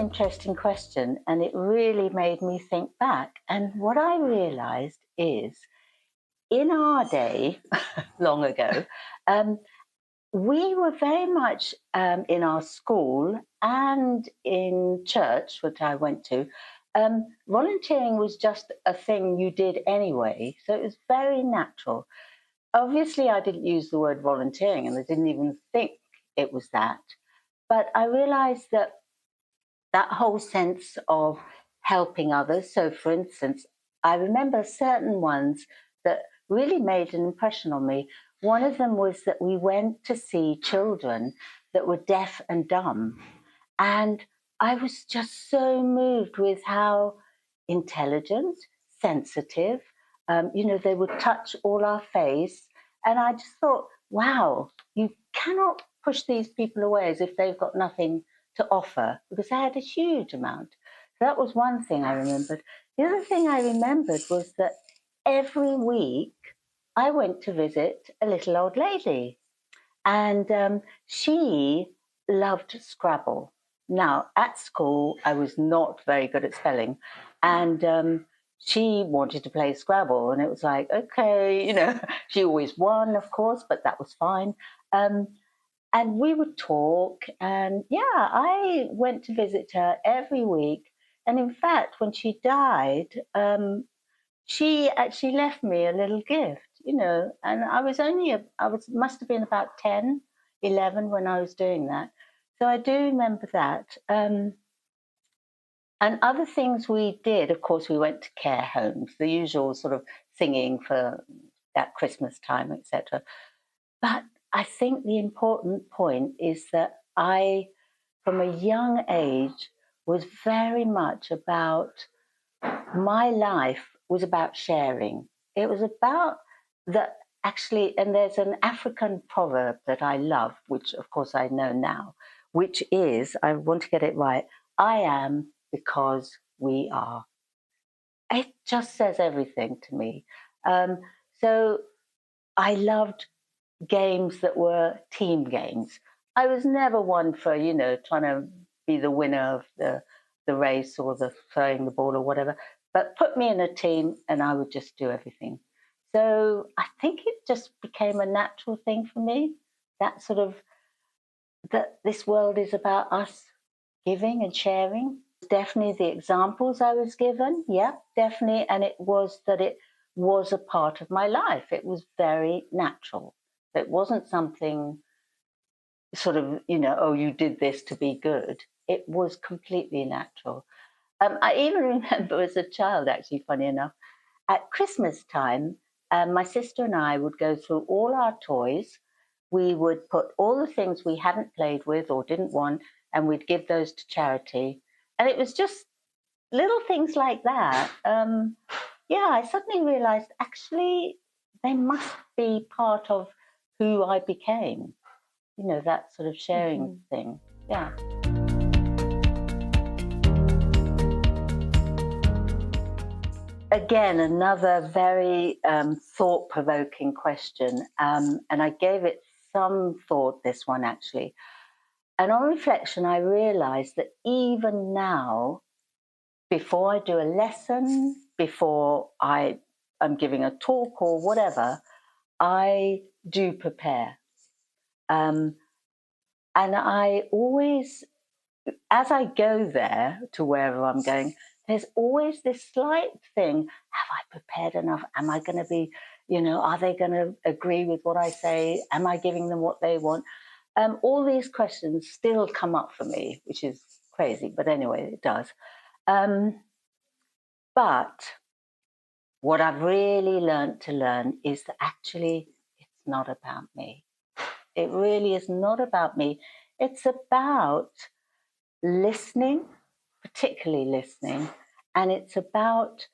interesting question, and it really made me think back. And what I realized is in our day, long ago, um, we were very much in our school and in church, which I went to. Volunteering was just a thing you did anyway, so it was very natural. Obviously, I didn't use the word volunteering, and I didn't even think it was that. But I realized that that whole sense of helping others. So, for instance, I remember certain ones that really made an impression on me. One of them was that we went to see children that were deaf and dumb. And I was just so moved with how intelligent, sensitive, they would touch all our face. And I just thought, wow, you cannot push these people away as if they've got nothing to offer, because they had a huge amount. So that was one thing I remembered. The other thing I remembered was that every week I went to visit a little old lady, and she loved Scrabble. Now, at school, I was not very good at spelling, and she wanted to play Scrabble, and it was like, okay, she always won, of course, but that was fine. Um, and we would talk, and yeah, I went to visit her every week. And in fact, when she died, she actually left me a little gift, and I was must have been about 10, 11 when I was doing that. So I do remember that. And other things we did, of course, we went to care homes, the usual sort of singing for at Christmas time, etc. But I think the important point is that I, from a young age, was very much about my life was about sharing. It was about that actually, and there's an African proverb that I love, which of course I know now, which is, I want to get it right, I am because we are. It just says everything to me. So I loved games that were team games. I was never one for, trying to be the winner of the race or the throwing the ball or whatever, but put me in a team and I would just do everything. So I think it just became a natural thing for me, that sort of, that this world is about us giving and sharing. Definitely the examples I was given, yeah, definitely. And it was that it was a part of my life. It was very natural. It wasn't something sort of, oh, you did this to be good. It was completely natural. I even remember as a child, actually, funny enough, at Christmas time, my sister and I would go through all our toys. We would put all the things we hadn't played with or didn't want, and we'd give those to charity. And it was just little things like that. Yeah, I suddenly realized actually they must be part of who I became, that sort of sharing thing. Yeah. Again, another very thought-provoking question, and I gave it some thought, this one actually. And on reflection, I realized that even now, before I do a lesson, before I am giving a talk or whatever, I do prepare. And I always, as I go there to wherever I'm going, there's always this slight thing. Have I prepared enough? Am I going to be, are they going to agree with what I say? Am I giving them what they want? All these questions still come up for me, which is crazy. But anyway, it does. But what I've really learned to learn is that actually it's not about me. It really is not about me. It's about listening, particularly listening, and it's about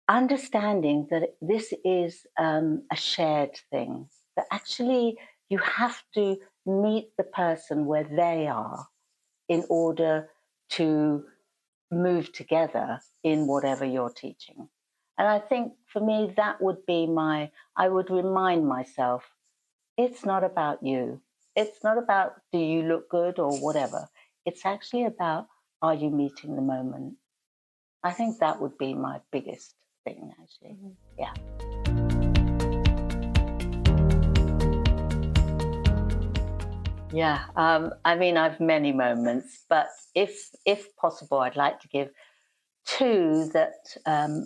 understanding that this is a shared thing, that actually you have to meet the person where they are in order to move together in whatever you're teaching. And I think for me, that would be I would remind myself, it's not about you. It's not about do you look good or whatever. It's actually about are you meeting the moment? I think that would be my biggest thing, actually. Mm-hmm. Yeah. Yeah, I mean, I've many moments, but if possible, I'd like to give two that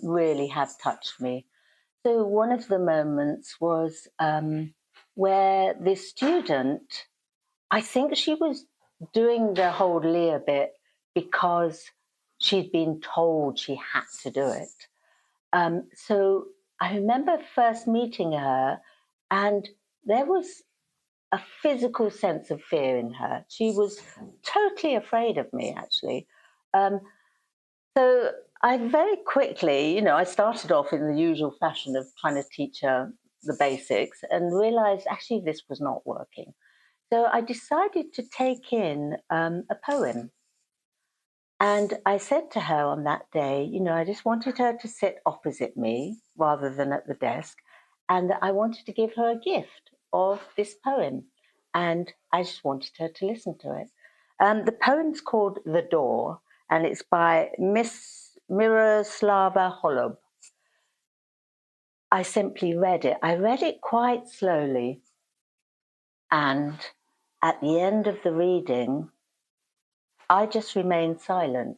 really have touched me. So one of the moments was where this student, I think she was doing the whole Leah bit because she'd been told she had to do it. So I remember first meeting her, and there was a physical sense of fear in her. She was totally afraid of me, actually. Um, so I very quickly, I started off in the usual fashion of trying to teach her the basics and realized actually this was not working. So I decided to take in a poem. And I said to her on that day, I just wanted her to sit opposite me rather than at the desk. And I wanted to give her a gift of this poem. And I just wanted her to listen to it. The poem's called The Door, and it's by Miss Miroslava Holob. I simply read it. I read it quite slowly. And at the end of the reading, I just remained silent.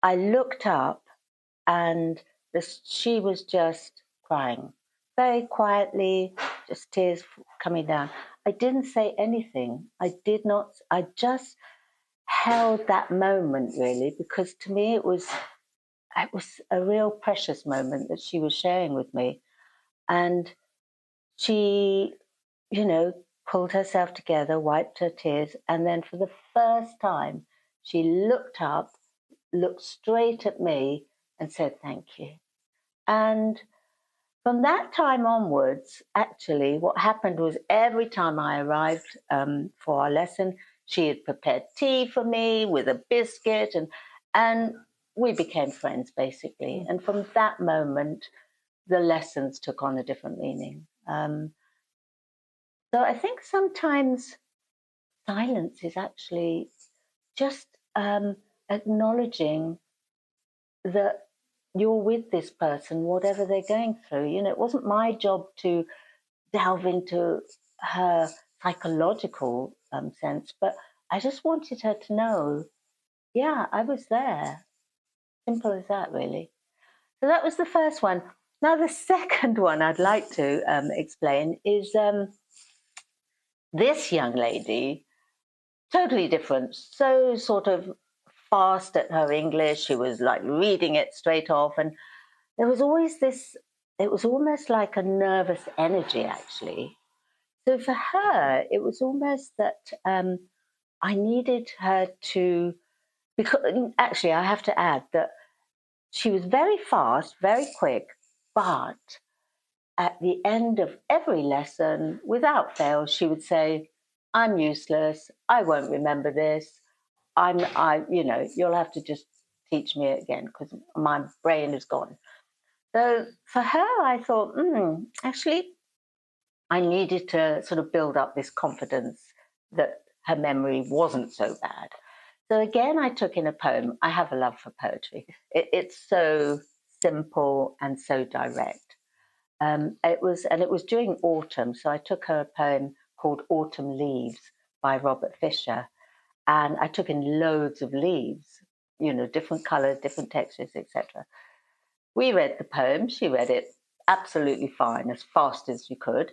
I looked up, and she was just crying very quietly, just tears coming down. I didn't say anything. I just held that moment, really, because to me it was a real precious moment that she was sharing with me. And she, pulled herself together, wiped her tears, and then for the first time, she looked up, looked straight at me, and said, "Thank you." And from that time onwards, actually, what happened was every time I arrived for our lesson, she had prepared tea for me with a biscuit, and we became friends, basically. And from that moment, the lessons took on a different meaning. So I think sometimes silence is actually just acknowledging that you're with this person, whatever they're going through. It wasn't my job to delve into her psychological sense, but I just wanted her to know, yeah, I was there. Simple as that, really. So that was the first one. Now, the second one I'd like to explain is this young lady, totally different, so sort of fast at her English. She was like reading it straight off. And there was always this, it was almost like a nervous energy, actually. So for her, it was almost that I needed her to, because actually, I have to add that she was very fast, very quick, but at the end of every lesson, without fail, she would say, "I'm useless. I won't remember this. You'll have to just teach me it again because my brain is gone." So for her, I thought, actually, I needed to sort of build up this confidence that her memory wasn't so bad. So again, I took in a poem. I have a love for poetry. It's so simple and so direct. It was during autumn, so I took her a poem called "Autumn Leaves" by Robert Fisher, and I took in loads of leaves, different colors, different textures, etc. We read the poem. She read it absolutely fine, as fast as she could.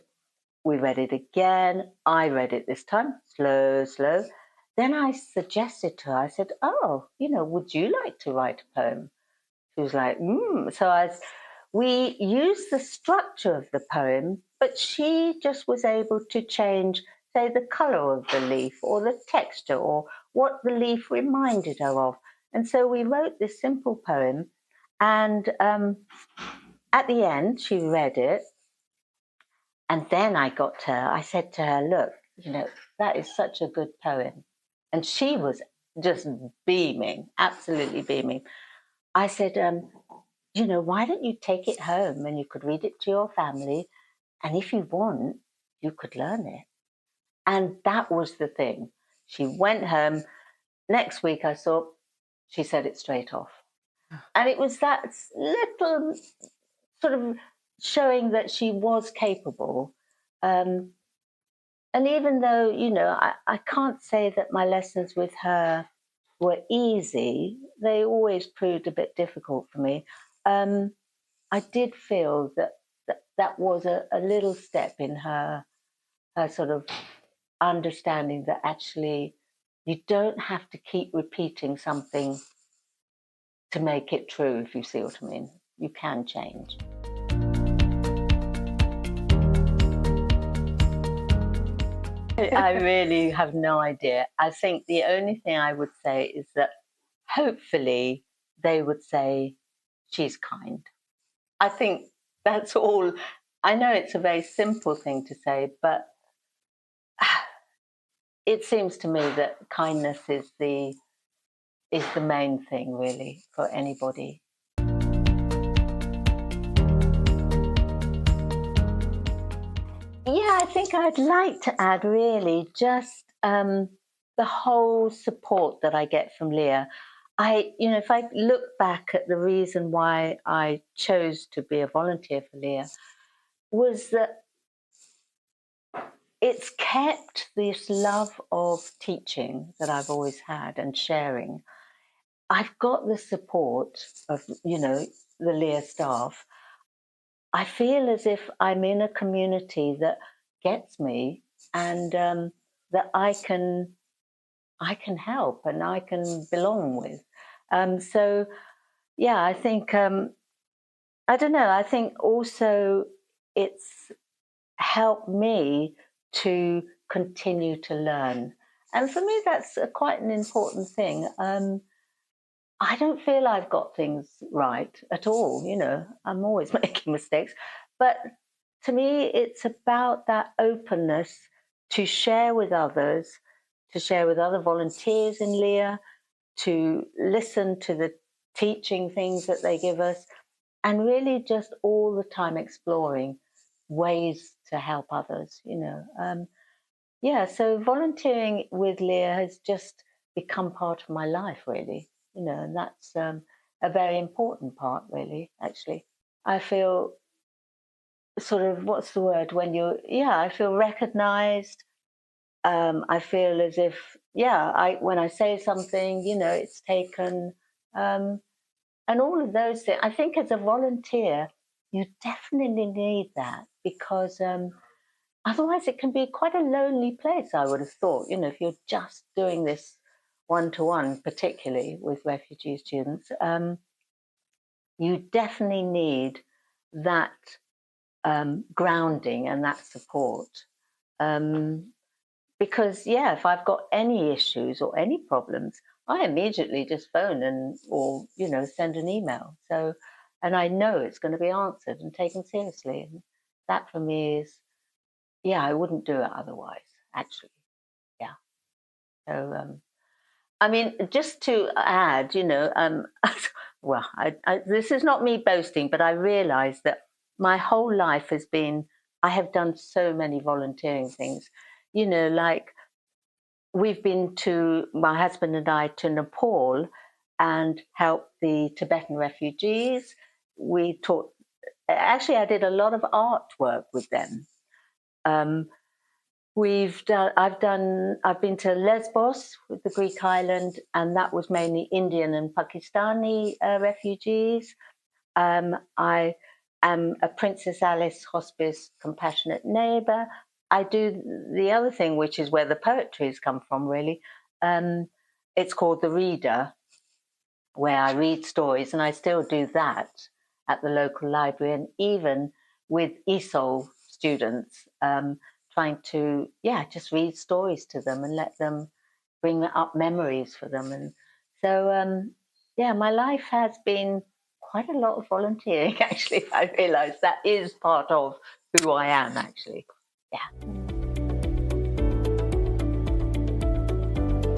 We read it again. I read it this time, slow, slow. Then I suggested to her, I said, "Oh, would you like to write a poem?" She was like, So we used the structure of the poem, but she just was able to change, say, the color of the leaf or the texture or what the leaf reminded her of. And so we wrote this simple poem. And at the end, she read it. And then I said to her, "Look, that is such a good poem." And she was just beaming, absolutely beaming. I said, "Why don't you take it home and you could read it to your family? And if you want, you could learn it." And that was the thing. She went home. Next week I saw she said it straight off. And it was that little sort of showing that she was capable. Um, and even though, I can't say that my lessons with her were easy, they always proved a bit difficult for me. Um, I did feel that was a little step in her sort of understanding that actually you don't have to keep repeating something to make it true, if you see what I mean. You can change. I really have no idea. I think the only thing I would say is that hopefully they would say she's kind. I think that's all. I know it's a very simple thing to say, but it seems to me that kindness is the main thing really for anybody. Yeah, I think I'd like to add really just the whole support that I get from Leah. If I look back at the reason why I chose to be a volunteer for Leah, was that it's kept this love of teaching that I've always had and sharing. I've got the support of, the Leah staff. I feel as if I'm in a community that gets me and that I can help and I can belong with. So yeah, I think I don't know. I think also it's helped me to continue to learn, and for me that's quite an important thing. I don't feel I've got things right at all. I'm always making mistakes, but to me, it's about that openness to share with others, to share with other volunteers in Leah, to listen to the teaching things that they give us, and really just all the time exploring ways to help others. Yeah, so volunteering with Leah has just become part of my life, really. And that's a very important part, really, actually. I feel sort of, what's the word, I feel recognized. I feel as if, when I say something, it's taken. Um, and all of those things. I think as a volunteer, you definitely need that because otherwise it can be quite a lonely place, I would have thought, if you're just doing this one-to-one, particularly with refugee students. You definitely need that grounding and that support. Because if I've got any issues or any problems, I immediately just phone or send an email. So, and I know it's going to be answered and taken seriously. And that for me is, I wouldn't do it otherwise. Actually, yeah. So, I mean, just to add, well, this is not me boasting, but I realise that my whole life I have done so many volunteering things. Like my husband and I, to Nepal and helped the Tibetan refugees. I did a lot of artwork with them. I've been to Lesbos with the Greek island, and that was mainly Indian and Pakistani refugees. I am a Princess Alice Hospice compassionate neighbour. I do the other thing, which is where the poetry has come from, really. It's called The Reader, where I read stories, and I still do that at the local library, and even with ESOL students, trying to, just read stories to them and let them bring up memories for them. And so, my life has been quite a lot of volunteering, actually. I realise that is part of who I am, actually. Yeah.